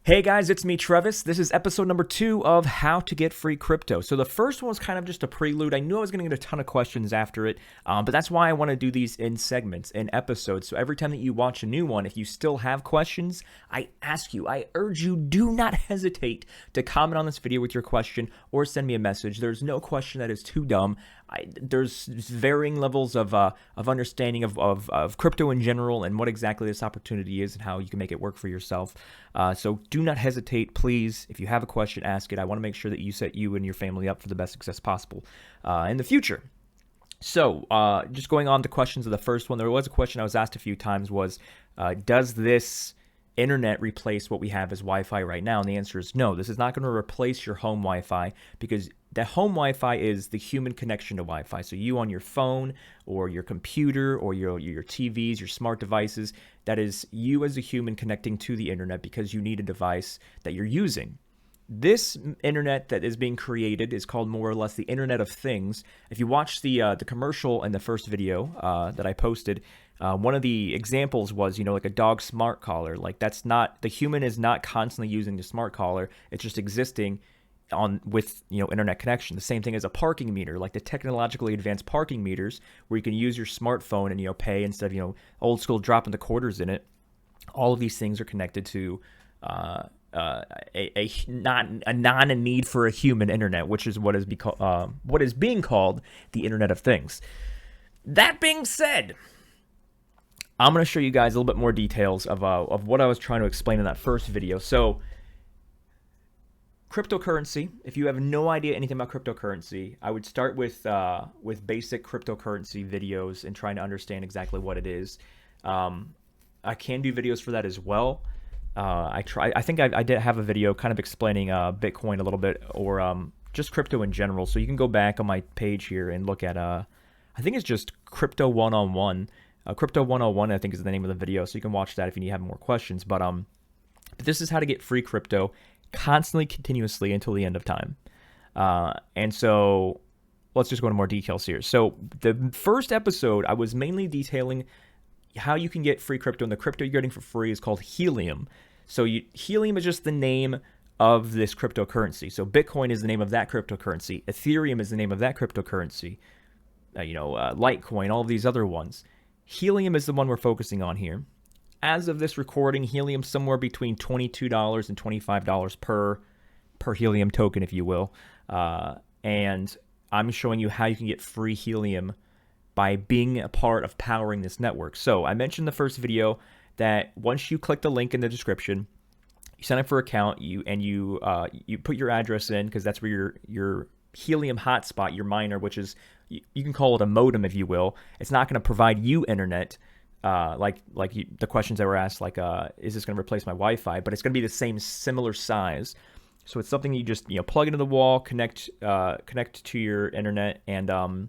Hey guys, it's me, Travis. This is episode number 2 of How to Get Free Crypto. So the first one was kind of just a prelude. I knew I was going to get a ton of questions after it, but that's why I want to do these in segments, in episodes. So every time that you watch a new one, if you still have questions, I urge you, do not hesitate to comment on this video with your question or send me a message. There's no question that is too dumb. There's varying levels of understanding of crypto in general and what exactly this opportunity is and how you can make it work for yourself. So do not hesitate, please. If you have a question, ask it. I want to make sure that you set you and your family up for the best success possible in the future. So just going on to questions of the first one, there was a question I was asked a few times was, does this internet replace what we have as Wi-Fi right now? And the answer is no. This is not going to replace your home Wi-Fi because the home Wi-Fi is the human connection to Wi-Fi. So you on your phone or your computer or your TVs, your smart devices, that is you as a human connecting to the internet because you need a device that you're using. This internet that is being created is called more or less the Internet of Things. If you watch the commercial in the first video that I posted, one of the examples was, like a dog smart collar. Like that's not, the human is not constantly using the smart collar. It's just existing with internet connection. The same thing as a parking meter, like the technologically advanced parking meters where you can use your smartphone and pay instead of old school dropping the quarters in it. All of these things are connected to a need for a human internet, which is what is being called the Internet of Things. That being said, I'm going to show you guys a little bit more details of what I was trying to explain in that first video. So cryptocurrency, if you have no idea anything about cryptocurrency, I would start with basic cryptocurrency videos and trying to understand exactly what it is. I can do videos for that as well. I think I did have a video kind of explaining Bitcoin a little bit or just crypto in general. So you can go back on my page here and look at, I think it's just Crypto 101. Crypto 101, I think, is the name of the video. So you can watch that if you have more questions. But this is how to get free crypto constantly, continuously until the end of time. And so let's just go into more details here. So the first episode, I was mainly detailing how you can get free crypto, and the crypto you're getting for free is called Helium. So Helium is just the name of this cryptocurrency. So Bitcoin is the name of that cryptocurrency. Ethereum is the name of that cryptocurrency. Litecoin, all of these other ones. Helium is the one we're focusing on here. As of this recording, Helium somewhere between $22 and $25 per Helium token, if you will. And I'm showing you how you can get free Helium by being a part of powering this network. So I mentioned in the first video that once you click the link in the description, you sign up for an account, you put your address in because that's where your Helium hotspot, your miner, which is, you can call it a modem, if you will. It's not going to provide you internet. The questions that were asked, is this going to replace my Wi-Fi? But it's going to be the same, similar size. So it's something you just plug into the wall, connect to your internet, and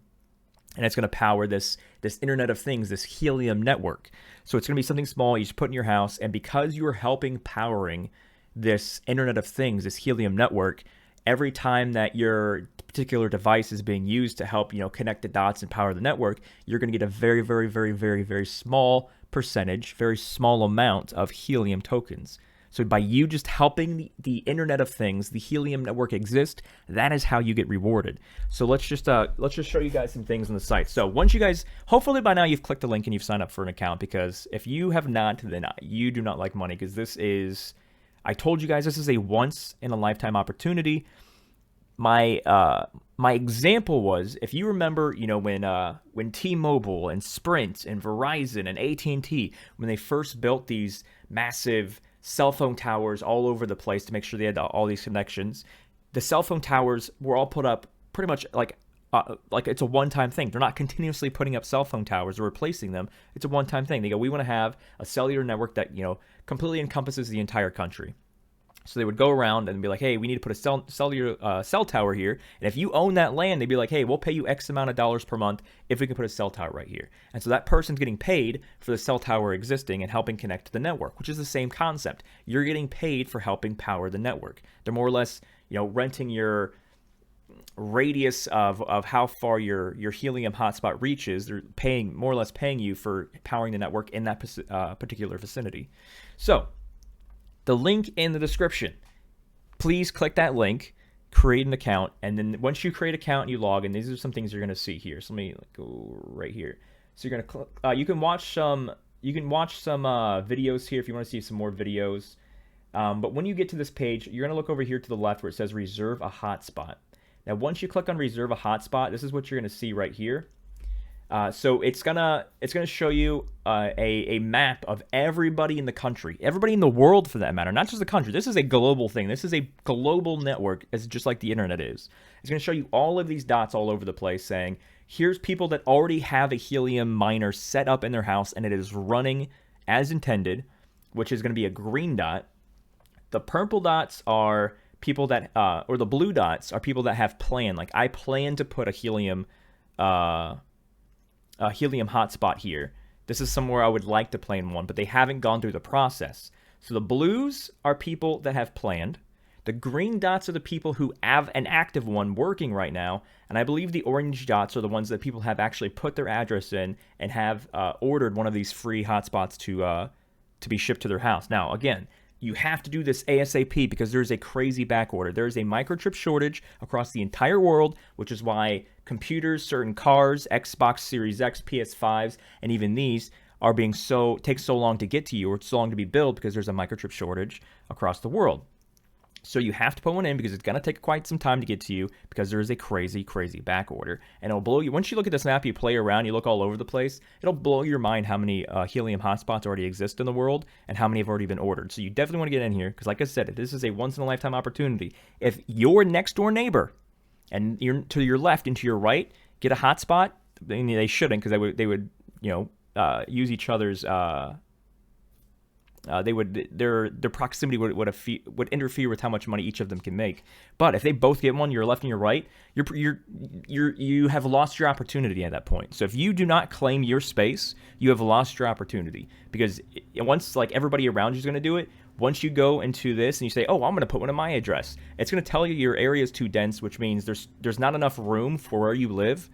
it's going to power this Internet of Things, this Helium network. So it's going to be something small you just put in your house, and because you are helping powering this Internet of Things, this Helium network, every time that your particular device is being used to help, connect the dots and power the network, you're going to get a very, very, very, very, very small percentage, very small amount of Helium tokens. So by you just helping the Internet of Things, the Helium network exist, that is how you get rewarded. So let's just show you guys some things on the site. So once you guys, hopefully by now you've clicked the link and you've signed up for an account, because if you have not, then you do not like money, because this is, I told you guys, this is a once in a lifetime opportunity. My example was, if you remember, when T-Mobile and Sprint and Verizon and AT&T, when they first built these massive cell phone towers all over the place to make sure they had all these connections, the cell phone towers were all put up pretty much like it's a one-time thing. They're not continuously putting up cell phone towers or replacing them. It's a one-time thing. They go, we want to have a cellular network that completely encompasses the entire country. So they would go around and be like, hey, we need to put a cell tower here. And if you own that land, they'd be like, hey, we'll pay you X amount of dollars per month if we can put a cell tower right here. And so that person's getting paid for the cell tower existing and helping connect to the network, which is the same concept. You're getting paid for helping power the network. They're more or less, renting your radius of how far your Helium hotspot reaches. They're more or less paying you for powering the network in that particular vicinity. So The link in the description. Please click that link, create an account, and then once you create an account and you log in, these are some things you're going to see here. So let me go right here. So you're going to click, you can watch some videos here if you want to see some more videos. But when you get to this page, you're going to look over here to the left where it says reserve a hotspot. Now, once you click on reserve a hotspot, this is what you're going to see right here. So it's gonna show you a map of everybody in the country, everybody in the world for that matter, not just the country. This is a global thing. This is a global network, as just like the internet is. It's gonna show you all of these dots all over the place, saying here's people that already have a Helium miner set up in their house and it is running as intended, which is gonna be a green dot. The purple dots are people that, or the blue dots are people that have planned. Like I plan to put a Helium hotspot here. This is somewhere I would like to plan one, but they haven't gone through the process. So the blues are people that have planned. The green dots are the people who have an active one working right now. And I believe the orange dots are the ones that people have actually put their address in and have ordered one of these free hotspots to be shipped to their house. Now, again, you have to do this ASAP because there's a crazy back order. There's a microchip shortage across the entire world, which is why computers, certain cars, Xbox Series X, PS5s, and even these are take so long to get to you, or so long to be built because there's a microchip shortage across the world. So you have to put one in because it's going to take quite some time to get to you because there is a crazy, crazy back order. And it'll blow you. Once you look at this map, you play around, you look all over the place, it'll blow your mind how many Helium hotspots already exist in the world and how many have already been ordered. So you definitely want to get in here because, like I said, this is a once-in-a-lifetime opportunity. If your next-door neighbor and you're to your left and to your right get a hotspot, they shouldn't because they would use each other's their proximity would interfere with how much money each of them can make. But if they both get one, your left and your right, you have lost your opportunity at that point. So if you do not claim your space, you have lost your opportunity because once like everybody around you is going to do it. Once you go into this and you say, "Oh, I'm going to put one in my address," it's going to tell you your area is too dense, which means there's not enough room for where you live.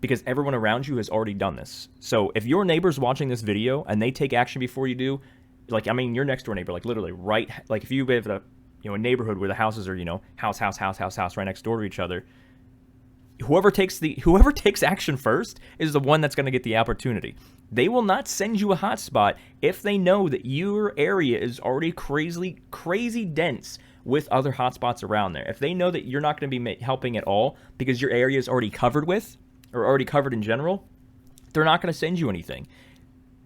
Because everyone around you has already done this. So if your neighbor's watching this video and they take action before you do, like, I mean, your next door neighbor, like literally right, like if you live in a neighborhood where the houses are, house right next door to each other, whoever takes action first is the one that's going to get the opportunity. They will not send you a hotspot if they know that your area is already crazy dense with other hotspots around there. If they know that you're not going to be helping at all because your area is already covered with, or already covered in general, they're not going to send you anything.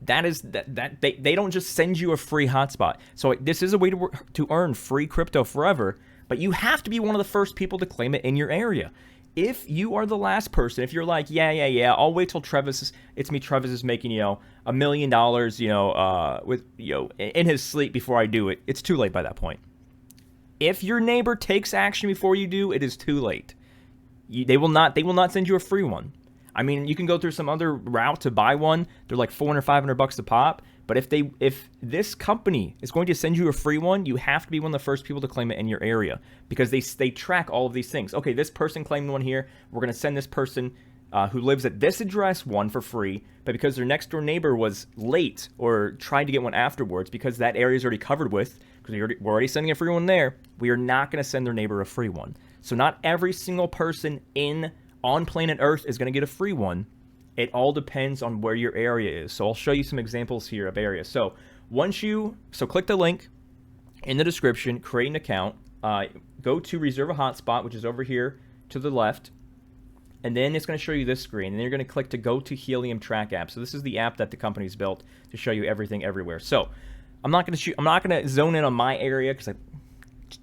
They don't just send you a free hotspot. So this is a way to earn free crypto forever, but you have to be one of the first people to claim it in your area. If you are the last person, if you're like, yeah, I'll wait till Travis is making, $1 million, in his sleep before I do it, it's too late by that point. If your neighbor takes action before you do, it is too late. They will not send you a free one. I mean, you can go through some other route to buy one. They're like $400, $500 a pop. But if this company is going to send you a free one, you have to be one of the first people to claim it in your area because they track all of these things. Okay, this person claimed one here. We're going to send this person who lives at this address one for free. But because their next door neighbor was late or tried to get one afterwards because that area is already covered with, because we're already sending a free one there, we are not going to send their neighbor a free one. So not every single person on planet Earth is going to get a free one. It all depends on where your area is. So I'll show you some examples here of areas. So click the link in the description, create an account, go to reserve a hotspot, which is over here to the left, and then it's going to show you this screen, and then you're going to click to go to Helium Track App. So this is the app that the company's built to show you everything everywhere. So I'm not going to zone in on my area because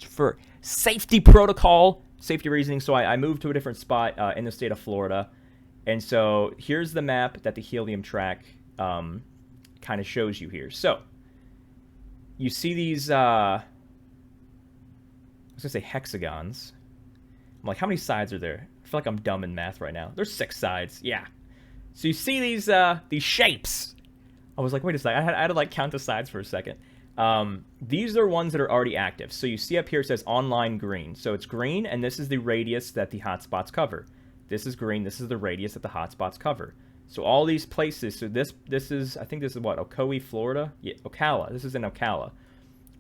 for safety reasoning, so I moved to a different spot in the state of Florida. And so here's the map that the Helium Track kind of shows you here. So you see these, I was going to say hexagons. I'm like, how many sides are there? I feel like I'm dumb in math right now. There's 6 sides. Yeah. So you see these shapes. I was like, wait a second. I had to like count the sides for a second. These are ones that are already active. So you see up here it says online green. So it's green, and this is the radius that the hotspots cover. This is green. This is the radius that the hotspots cover. So all these places. So this is, I think this is what, Ocoee, Florida? Yeah, Ocala. This is in Ocala.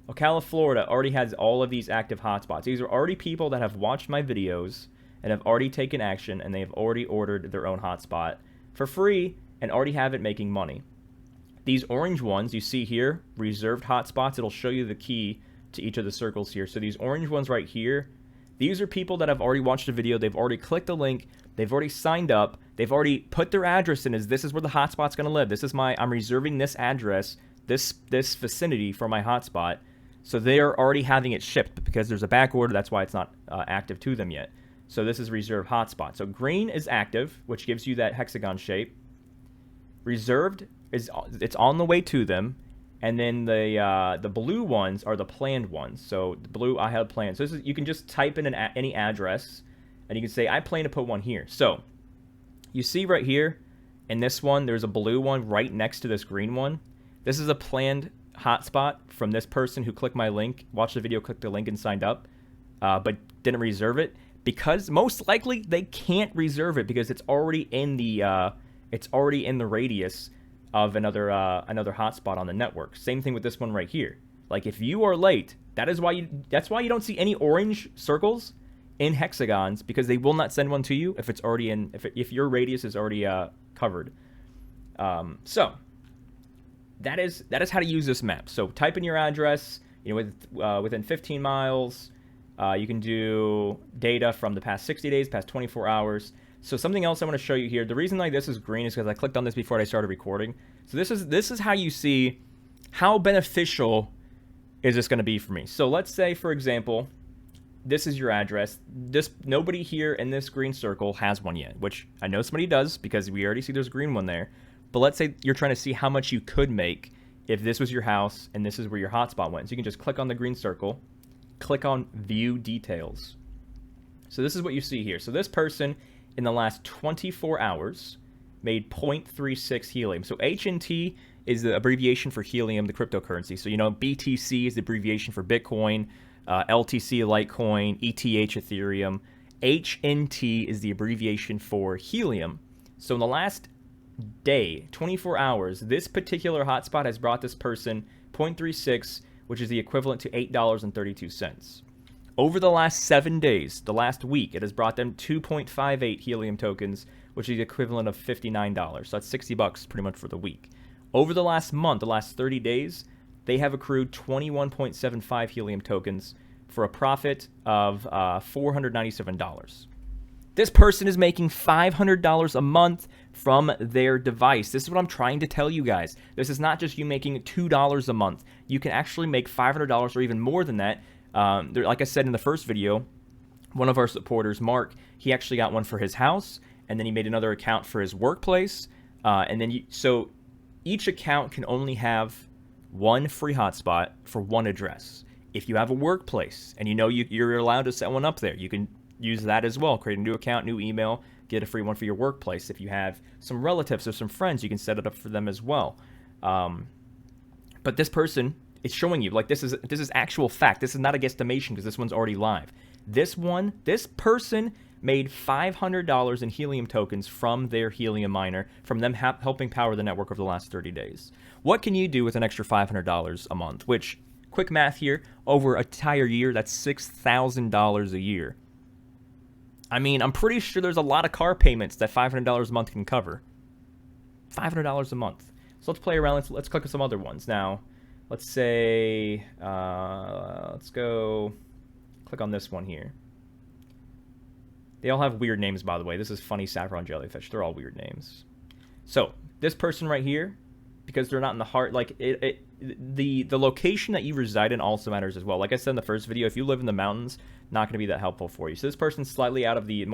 Ocala, Florida already has all of these active hotspots. These are already people that have watched my videos and have already taken action, and they have already ordered their own hotspot for free and already have it making money. These orange ones you see here, reserved hotspots, it'll show you the key to each of the circles here. So these orange ones right here, these are people that have already watched a video, they've already clicked the link, they've already signed up, they've already put their address in as this is where the hotspot's going to live. This is I'm reserving this address, this vicinity for my hotspot. So they are already having it shipped because there's a back order. That's why it's not active to them yet. So this is reserved hotspot. So green is active, which gives you that hexagon shape. Reserved it's on the way to them, and then the blue ones are the planned ones. So the blue I have planned. So this is, you can just type in any address, and you can say I plan to put one here. So you see right here in this one, there's a blue one right next to this green one. This is a planned hotspot from this person who clicked my link, watched the video, clicked the link, and signed up, but didn't reserve it because most likely they can't reserve it because it's already in the radius of another hotspot on the network. Same thing with this one right here. Like if you are late, that's why you don't see any orange circles in hexagons, because they will not send one to you if it's already in if your radius is already covered. So that is how to use this map. So type in your address. Within 15 miles. You can do data from the past 60 days, past 24 hours. So something else I want to show you here. The reason like this is green is because I clicked on this before I started recording. So this is how you see how beneficial is this going to be for me. So let's say, for example, this is your address. Nobody here in this green circle has one yet, which I know somebody does because we already see there's a green one there. But let's say you're trying to see how much you could make if this was your house and this is where your hotspot went. So you can just click on the green circle, click on View Details. So this is what you see here. So this person in the last 24 hours made 0.36 helium. So HNT is the abbreviation for helium, the cryptocurrency. So BTC is the abbreviation for Bitcoin, LTC Litecoin, ETH Ethereum. HNT is the abbreviation for helium. So in the last day, 24 hours, this particular hotspot has brought this person 0.36, which is the equivalent to $8.32. Over the last 7 days, the last week, it has brought them 2.58 helium tokens, which is the equivalent of $59. So that's $60 pretty much for the week. Over the last month, the last 30 days, they have accrued 21.75 helium tokens for a profit of $497. This person is making $500 a month from their device. This is what I'm trying to tell you guys. This is not just you making $2 a month. You can actually make $500 or even more than that. Like I said in the first video, one of our supporters, Mark, he actually got one for his house, and then he made another account for his workplace. So each account can only have one free hotspot for one address. If you have a workplace and you're allowed to set one up there, you can use that as well. Create a new account, new email, get a free one for your workplace. If you have some relatives or some friends, you can set it up for them as well. But this person, it's showing you, like, this is actual fact. This is not a guesstimation because this one's already live. This person made $500 in helium tokens from their helium miner, from them helping power the network over the last 30 days. What can you do with an extra $500 a month? Which, quick math here, over an entire year, that's $6,000 a year. I mean, I'm pretty sure there's a lot of car payments that $500 a month can cover. $500 a month. So let's play around. Let's click on some other ones. Now, let's say, let's go click on this one here. They all have weird names, by the way. This is Funny Saffron Jellyfish. They're all weird names. So this person right here, because they're not in the heart, like the location that you reside in also matters as well. Like I said in the first video, if you live in the mountains, not going to be that helpful for you. So this person's slightly out of the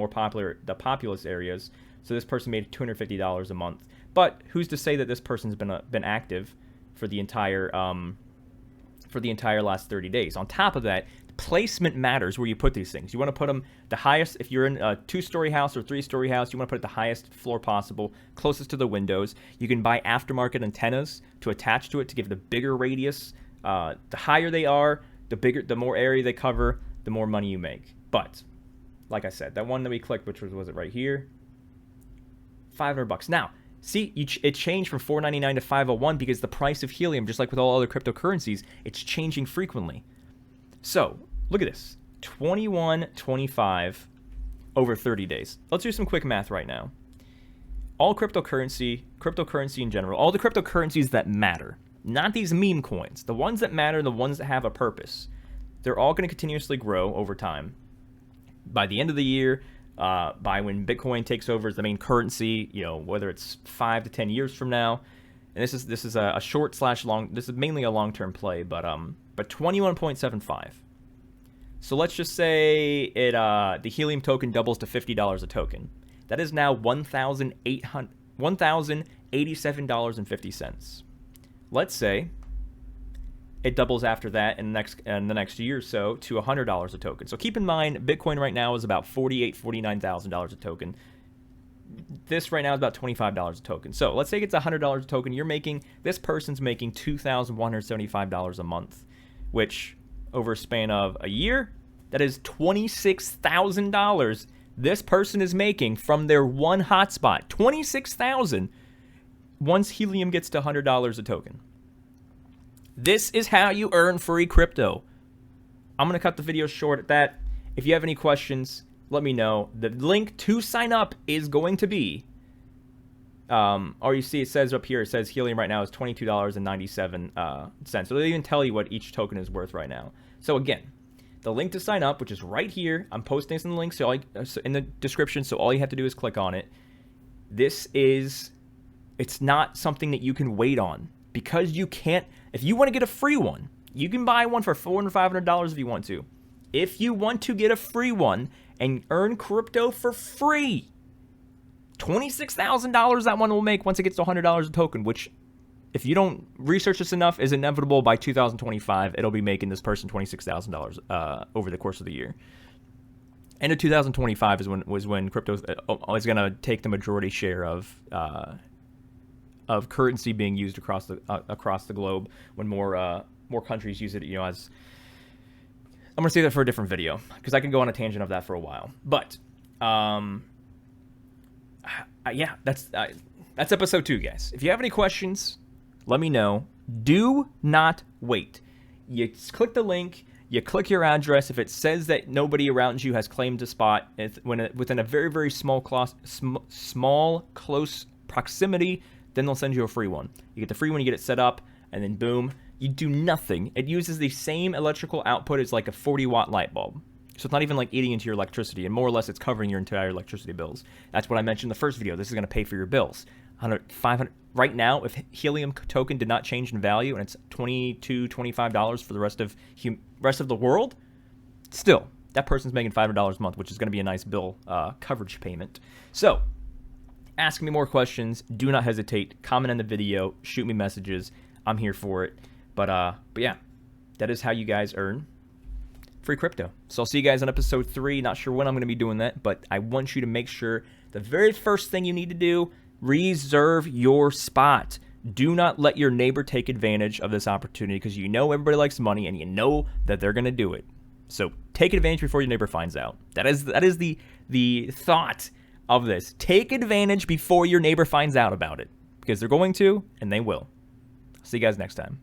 populous areas. So this person made $250 a month. But who's to say that this person's been active for the entire last 30 days? On top of that, placement matters where you put these things. You want to put them the highest. If you're in a 2-story house or 3-story house, you want to put it the highest floor possible, closest to the windows. You can buy aftermarket antennas to attach to it to give it a bigger radius. The higher they are, the more area they cover, the more money you make. But like I said, that one that we clicked, which was it right here? $500. Now, See, it changed from 499 to 501 because the price of helium, just like with all other cryptocurrencies, it's changing frequently. So look at this, 21.25 over 30 days. Let's do some quick math right now. All cryptocurrency in general, all the cryptocurrencies that matter, not these meme coins, the ones that matter, the ones that have a purpose, they're all going to continuously grow over time. By the end of the year, by when Bitcoin takes over as the main currency, whether it's 5 to 10 years from now, and this is a short / long. This is mainly a long-term play, but 21.75. So let's just say the Helium token doubles to $50 a token. That is now $1,087.50. Let's say it doubles after that in the next year or so to $100 a token. So keep in mind, Bitcoin right now is about $49,000 a token. This right now is about $25 a token. So let's say it's $100 a token. This person's making $2,175 a month, which over a span of a year, that is $26,000 this person is making from their one hotspot. $26,000 once Helium gets to $100 a token. This is how you earn free crypto. I'm going to cut the video short at that. If you have any questions, let me know. The link to sign up is going to be, or you see it says up here, it says Helium right now is $22.97. So they'll even tell you what each token is worth right now. So again, the link to sign up, which is right here, I'm posting this in the link in the description, so all you have to do is click on it. It's not something that you can wait on, because you can't. If you want to get a free one, you can buy one for $400 or $500 if you want to. If you want to get a free one and earn crypto for free, $26,000 that one will make once it gets to $100 a token, which, if you don't research this enough, is inevitable. By 2025, it'll be making this person $26,000 over the course of the year. End of 2025 was when crypto is going to take the majority share of currency being used across the globe. When more countries use it, as I'm going to say that for a different video, because I can go on a tangent of that for a while. But yeah, that's episode 2, guys. If you have any questions, let me know. Do not wait. You click the link. You click your address. If it says that nobody around you has claimed a spot within a very, very small, close proximity, then they'll send you a free one. You get the free one, you get it set up, and then boom, you do nothing. It uses the same electrical output as like a 40-watt light bulb. So it's not even like eating into your electricity, and more or less it's covering your entire electricity bills. That's what I mentioned in the first video. This is going to pay for your bills. 500 right now, if Helium token did not change in value and it's $22, $25 for the rest of the world, still, that person's making $500 a month, which is going to be a nice bill coverage payment. So, ask me more questions. Do not hesitate. Comment on the video. Shoot me messages. I'm here for it. But yeah, that is how you guys earn free crypto. So I'll see you guys on episode 3. Not sure when I'm going to be doing that, but I want you to make sure the very first thing you need to do, reserve your spot. Do not let your neighbor take advantage of this opportunity, because you know everybody likes money and you know that they're going to do it. So take advantage before your neighbor finds out. That is the thought of this. Take advantage before your neighbor finds out about it, because they're going to, and they will. See you guys next time.